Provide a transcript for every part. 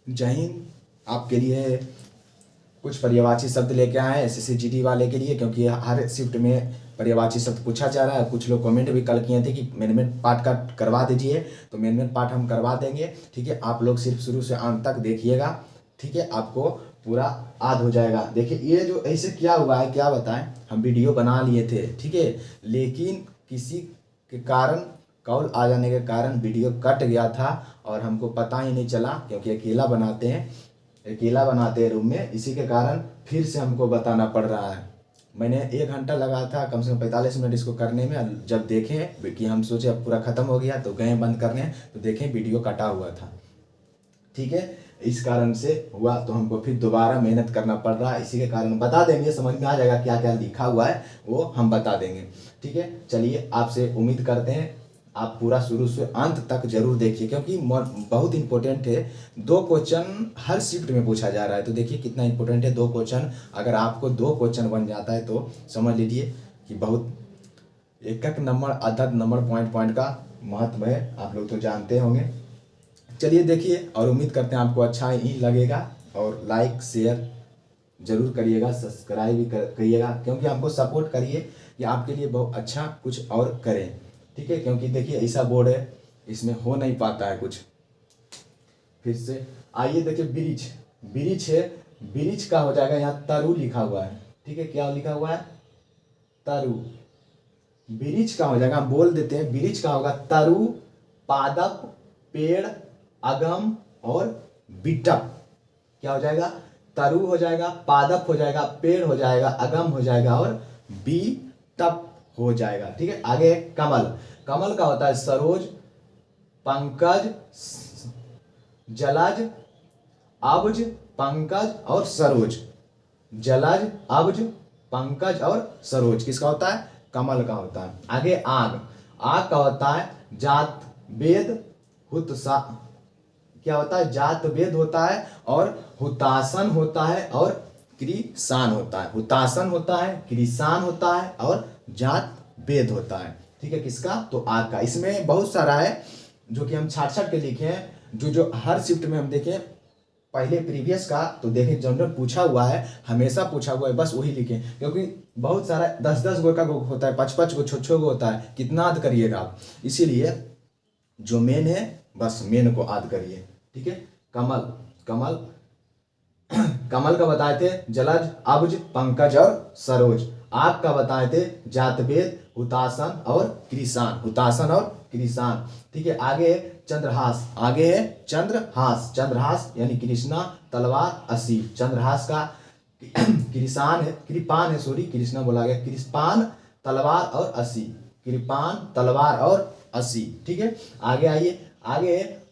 जय हिंद। आपके लिए कुछ पर्यायवाची शब्द लेके आए हैं SSC GD वाले के लिए, क्योंकि हर शिफ्ट में पर्यायवाची शब्द पूछा जा रहा है। कुछ लोग कमेंट भी कल किए थे कि मैनेजमेंट पार्ट का करवा दीजिए, तो मैनेजमेंट पार्ट हम करवा देंगे। ठीक है, आप लोग सिर्फ शुरू से अंत तक देखिएगा। ठीक है, आपको पूरा याद हो जाएगा। देखिए ये जो ऐसे क्या हुआ है, क्या बताएं, हम वीडियो बना लिए थे, ठीक है, लेकिन किसी के कारण कॉल आ जाने के कारण वीडियो कट गया था और हमको पता ही नहीं चला, क्योंकि अकेला बनाते हैं रूम में। इसी के कारण फिर से हमको बताना पड़ रहा है। मैंने 1 घंटा लगा था, कम से कम 45 मिनट इसको करने में। जब देखें कि हम सोचे अब पूरा ख़त्म हो गया, तो गए बंद करने, तो देखें वीडियो कटा हुआ था। ठीक है, इस कारण से हुआ, तो हमको फिर दोबारा मेहनत करना पड़ रहा है। इसी के कारण बता देंगे, समझ में आ जाएगा क्या क्या लिखा हुआ है, वो हम बता देंगे। ठीक है, चलिए आपसे उम्मीद करते हैं आप पूरा शुरू से अंत तक जरूर देखिए, क्योंकि बहुत इंपॉर्टेंट है। 2 क्वेश्चन हर शिफ्ट में पूछा जा रहा है, तो देखिए कितना इंपॉर्टेंट है 2 क्वेश्चन। अगर आपको 2 क्वेश्चन बन जाता है तो समझ लीजिए कि बहुत एक नंबर, अदद नंबर, पॉइंट का महत्व है, आप लोग तो जानते होंगे। चलिए देखिए, और उम्मीद करते हैं आपको अच्छा ही लगेगा, और लाइक शेयर जरूर करिएगा, सब्सक्राइब भी करिएगा, क्योंकि हमको सपोर्ट करिए कि आपके लिए बहुत अच्छा कुछ और करें। ठीक है, क्योंकि देखिए ऐसा बोर्ड है, इसमें हो नहीं पाता है कुछ। फिर से आइए देखिए, ब्रिज है, ब्रिज का हो जाएगा, यहाँ तरु लिखा हुआ है। ठीक है, क्या लिखा हुआ है, तरु। ब्रिज का हो जाएगा, हम बोल देते हैं, ब्रिज का होगा तरु, पादप, पेड़, अगम और बिटप। क्या हो जाएगा, तरु हो जाएगा, पादप हो जाएगा, पेड़ हो जाएगा, अगम हो जाएगा और बिटप हो जाएगा। ठीक है, आगे कमल। कमल का होता है सरोज, पंकज, जलज, अब्ज, पंकज और सरोज। जलज, अब्ज, पंकज और सरोज किसका होता है, कमल का होता है। आगे आग। आग का होता है जात, वेद, हुतसा। क्या होता है, जात वेद होता है, और हुतासन होता है, और कृसान होता है। हुतासन होता है, कृसान होता है, और जात वेद होता है। ठीक है, किसका, तो आग का। इसमें बहुत सारा है जो कि हम छाट के लिखे हैं, जो हर शिफ्ट में हम देखें। पहले प्रीवियस का तो देखें, जनरल पूछा हुआ है, हमेशा पूछा हुआ है, बस वही लिखें, क्योंकि बहुत सारा 10-10 गो का होता है, 5-5 गो, 6-6 गो होता है, कितना याद करिएगा आप। इसीलिए जो मेन है, बस मेन को याद करिए। ठीक है, कमल। कमल कमल का बताए थे जलज, अब्ज, पंकज और सरोज। आग का बताए थे जातवेद, हुतासन और कृषाण। हुतासन और कृषाण। ठीक है, आगे है चंद्रहास। आगे है चंद्रहास। चंद्रहास यानी कृष्णा, तलवार, असी। चंद्रहास का कृषाण है, कृपान है, सॉरी, कृष्णा बोला गया, कृपान, तलवार और असी। कृपान, तलवार और असी। ठीक है, आगे आइए, आगे है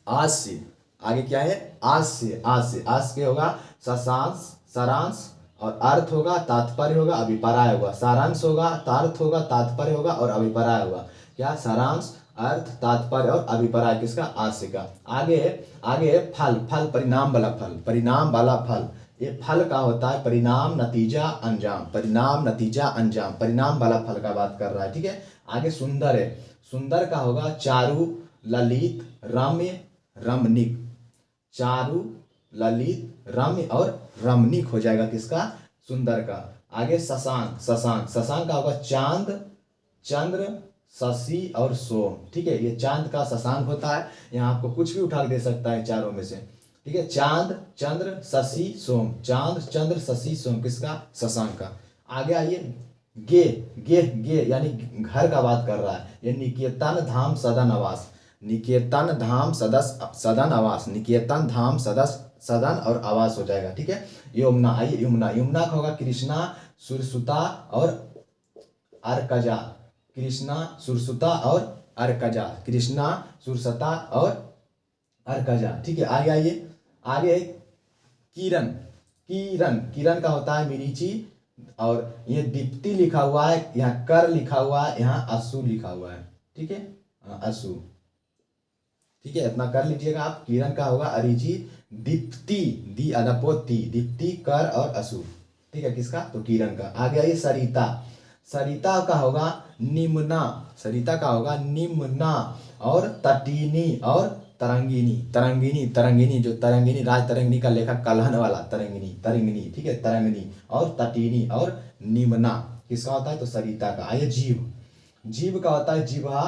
आस्य। आगे क्या है, आस्य। आस्य, आस्य क्या होगा, ससांश, सारांश और अर्थ होगा, तात्पर्य होगा, अभिप्राय होगा। सारांश होगा, तार्थ होगा, तात्पर्य होगा और अभिप्राय होगा। क्या, सारांश, अर्थ, तात्पर्य और अभिप्राय किसका, आस्य का। आगे है फल। फल परिणाम वाला फल। परिणाम वाला फल, ये फल का होता है परिणाम, नतीजा, अंजाम। परिणाम, नतीजा, अंजाम, परिणाम वाला फल का बात कर रहा है। ठीक है, आगे सुंदर है। सुंदर का होगा चारु, ललित, रम्य, रमणीक। चारु, ललित, रम्य और रमणीक हो जाएगा किसका, सुंदर का। आगे शशांक। शशांक, शशांक का होगा चांद, चंद्र, शशि और सोम। ठीक है, ये चांद का शशांक होता है। यहाँ आपको कुछ भी उठा के दे सकता है चारों में से। ठीक है, चांद, चंद्र, शशि, सोम। चांद, चंद्र, शशि, सोम किसका, शशांक का। आगे आइए, गे। गे यानी घर का बात कर रहा है। ये निकेतन धाम सदन आवास। निकेतन धाम सदन आवास। निकेतन धाम सदन और आवास हो जाएगा। ठीक है, यमुना। आइए यमुना। यमुना का होगा कृष्णा, सुरसुता और अर्कजा। कृष्णा, सुरसुता और अर्कजा। कृष्णा, सुरसुता और अर्कजा। ठीक है, आगे आइए, आगे किरण। किरण, किरण का होता है मिरीची, और ये दीप्ति लिखा हुआ है, यहाँ कर लिखा हुआ है, यहाँ असु लिखा हुआ है। ठीक है, असु। ठीक है, इतना कर लीजिएगा आप। किरण का होगा अरिजीत, दीप्ति, दी अदपोती, दीप्ति, कर और असु। ठीक है, किसका, तो किरण का। आगे आइए सरिता। सरिता का होगा निम्ना। सरिता का होगा निम्ना और तटीनी और तरंगिनी, तरंगिनी, तरंगिनी, जो तरंगिनी, राज तरंगिनी का लेखक कल्हन वाला तरंगिनी, तरंगिनी, ठीक है, तरंगिनी। और तटीनी और निम्ना किसका होता है? तो सरिता का। आइए जीव, जीव का होता है जिह्वा,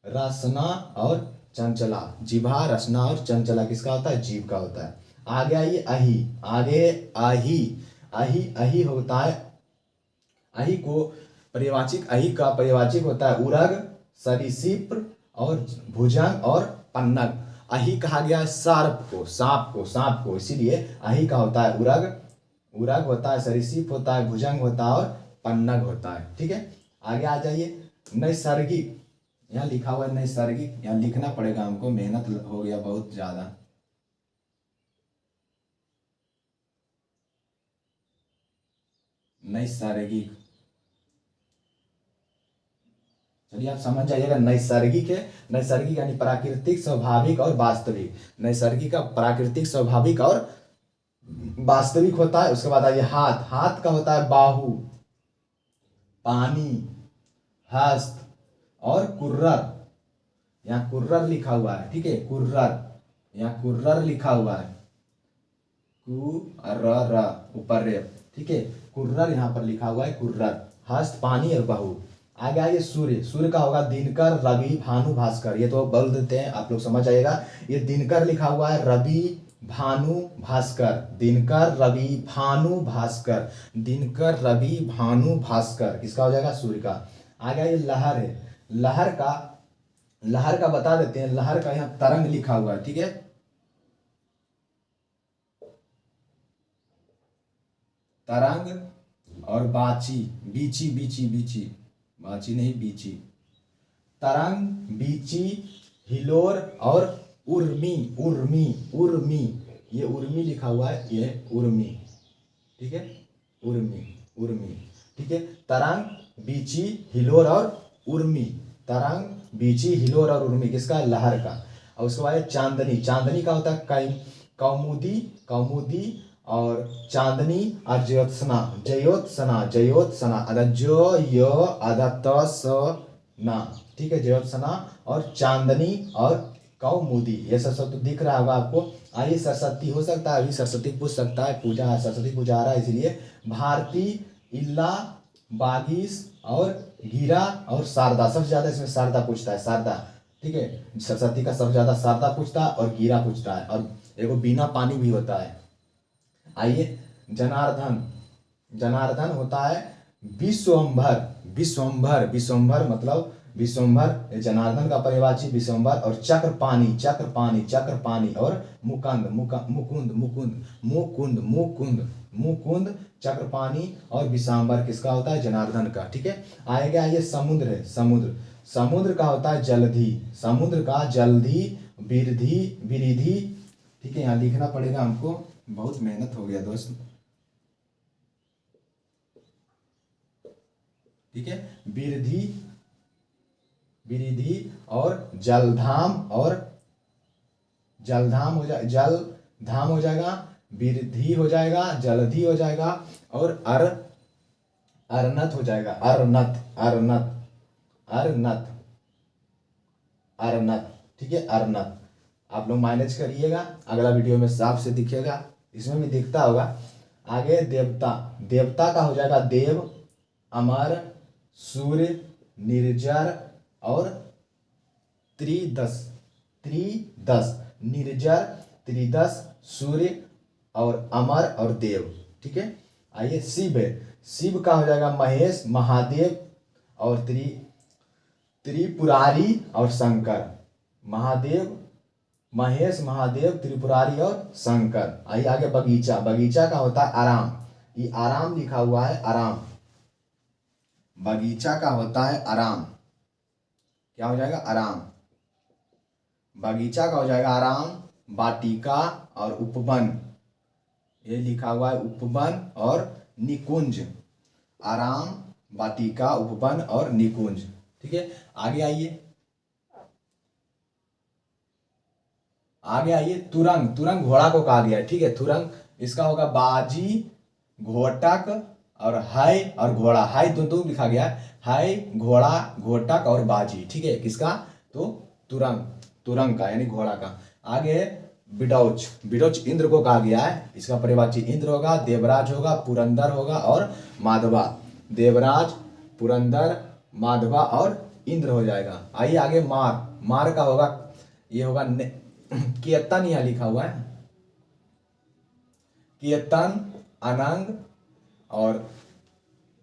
रसना और चंचला। जिह्वा, रसना और चंचला किसका होता है? जीव का होता है। आगे आइए अही, आगे अही, अही, अही होता है, अही को पर्यवाचिक, अही का पर्यवाचिक होता है उरग, सरीसृप और भुजंग और पन्नग। अही कहा गया है सर्प को, सांप को, सांप को, इसीलिए अही का होता है उरग, उरग होता है, सरीसृप होता है, भुजंग होता है और पन्नग होता है। ठीक है, आगे आ जाइए नैसर्गिक, यहाँ लिखा हुआ है नैसर्गिक, यहाँ लिखना पड़ेगा हमको, मेहनत हो गया बहुत ज्यादा। नैसर्गिक, चलिए आप समझ जाइएगा। नैसर्गिक है, नैसर्गिक यानी प्राकृतिक, स्वाभाविक और वास्तविक। नैसर्गिक का प्राकृतिक, स्वाभाविक और वास्तविक होता है। उसके बाद आइए हाथ, हाथ का होता है बाहु, पानी, हस्त और कुर्रर। यहाँ कुर्रर लिखा हुआ है, ठीक है, कुर्रर, यहाँ कुर्रर लिखा हुआ है, कुर्रर ऊपर रे, ठीक है, कुर्रर यहाँ पर लिखा हुआ है, कुर्रर। हस्त, पानी और बाहु। आगे आइए सूर्य, सूर्य का होगा दिनकर, रवि, भानु, भास्कर। ये तो बोल देते हैं, आप लोग समझ आइएगा। ये दिनकर लिखा हुआ है, रवि, भानु, भास्कर, दिनकर, रवि, भानु, भास्कर, दिनकर, रवि, भानु, भास्कर किसका हो जाएगा? सूर्य का। आगे आइए लहर है, लहर का, लहर का बता देते हैं, लहर का यहाँ तरंग लिखा हुआ है, ठीक है, तरंग और बाची, बीची, बीची, बीची, बाची नहीं बीची, तरंग, बीची, हिलोर और उर्मी, उर्मी, उर्मी, ये उर्मी लिखा हुआ है, ये उर्मी, ठीक है, उर्मी, उर्मी, ठीक है, तरंग, बीची, हिलोर और उर्मी, तरंग, बीची, हिलोर और उर्मी किसका? लहर का। और उसके बाद चांदनी, चांदनी का होता है कौमुदी, कौमुदी और चांदनी और ज्योत्सना, ज्योत्सना, ज्योत्सना, जो य अदत स ना, ठीक है, ज्योत्सना और चांदनी और कौमुदी, ये सब तो दिख रहा होगा आपको। आइए सरस्वती, हो सकता है अभी सरस्वती पूछ सकता है, पूजा, सरस्वती पूजा आ रहा है इसलिए। भारती, इल्ला, बागीस और गिरा और शारदा, सबसे ज्यादा इसमें शारदा पूछता है, शारदा, ठीक है, सरस्वती का सबसे ज्यादा शारदा पूछता है और गिरा पूछता है, और एगो बिना पानी भी होता है। आइए जनार्दन, जनार्दन होता है विश्वम्भर, विश्वम्भर, विश्वम्भर मतलब विश्वम्भर, जनार्दन का पर्यवाची विश्वम्भर। और चक्रपाणी, चक्रपाणी, चक्रपाणी और मुकुंद, मुकुंद, मुकुंद, मुकुंद, मुकुंद, मुकुंद, चक्रपाणी और विश्वम्भर किसका होता है? जनार्दन का, ठीक है। आएगा ये समुद्र है, समुद्र, समुद्र का होता है जलधि, समुद्र का जलधि, बिरधि, बिरिधि, ठीक है, यहाँ लिखना पड़ेगा हमको, बहुत मेहनत हो गया दोस्त, ठीक है, बिरधि, बिरिधि और जलधाम, और जलधाम हो जाए, जल धाम हो जाएगा, बिरधि हो जाएगा, जलधि हो जाएगा और अरनत हो जाएगा, अरनत, अरनत, अरनत, अरनत, ठीक है, अरनत। आप लोग मैनेज करिएगा, अगला वीडियो में साफ से दिखेगा, इसमें भी दिखता होगा। आगे देवता, देवता का हो जाएगा देव, अमर, सूर्य, निर्जर और त्रिदश, त्रिदश, निर्जर, त्रिदश, सूर्य और अमर और देव, ठीक है। आइए शिव है, शिव का हो जाएगा महेश, महादेव और त्रिपुरारी और शंकर, महादेव, महेश, महादेव, त्रिपुरारी और शंकर। आइए आगे बगीचा, बगीचा का होता है आराम, ये आराम लिखा हुआ है, आराम, बगीचा का होता है आराम, क्या हो जाएगा? आराम, बगीचा का हो जाएगा आराम, वाटिका और उपवन, ये लिखा हुआ है उपवन और निकुंज, आराम, वाटिका, उपवन और निकुंज, ठीक है। आगे आइए, आगे आइए तुरंग, तुरंग घोड़ा को कहा गया है, ठीक है, तुरंग इसका होगा बाजी, घोटक और है और घोड़ा, है दो लिखा गया है, घोड़ा, घोटक और बाजी, ठीक है, किसका? तो तुरंग, तुरंग का यानी घोड़ा का। आगे बिडौच, बिडौच इंद्र को कहा गया है, इसका पर्यायवाची इंद्र होगा, देवराज होगा, पुरंदर होगा और माधवा। देवराज, पुरंदर, माधवा और इंद्र हो जाएगा। आइए आगे मार, मार का होगा, ये होगा कीर्तन, यहाँ लिखा हुआ है कीर्तन, अनंग और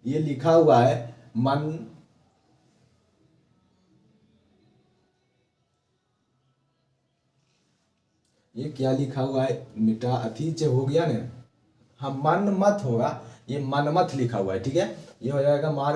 ये लिखा हुआ है मन, ये क्या लिखा हुआ है, मिटा अथी जो हो गया ना, हाँ मन मत होगा, ये मनमथ लिखा हुआ है, ठीक है। ये हो जाएगा मार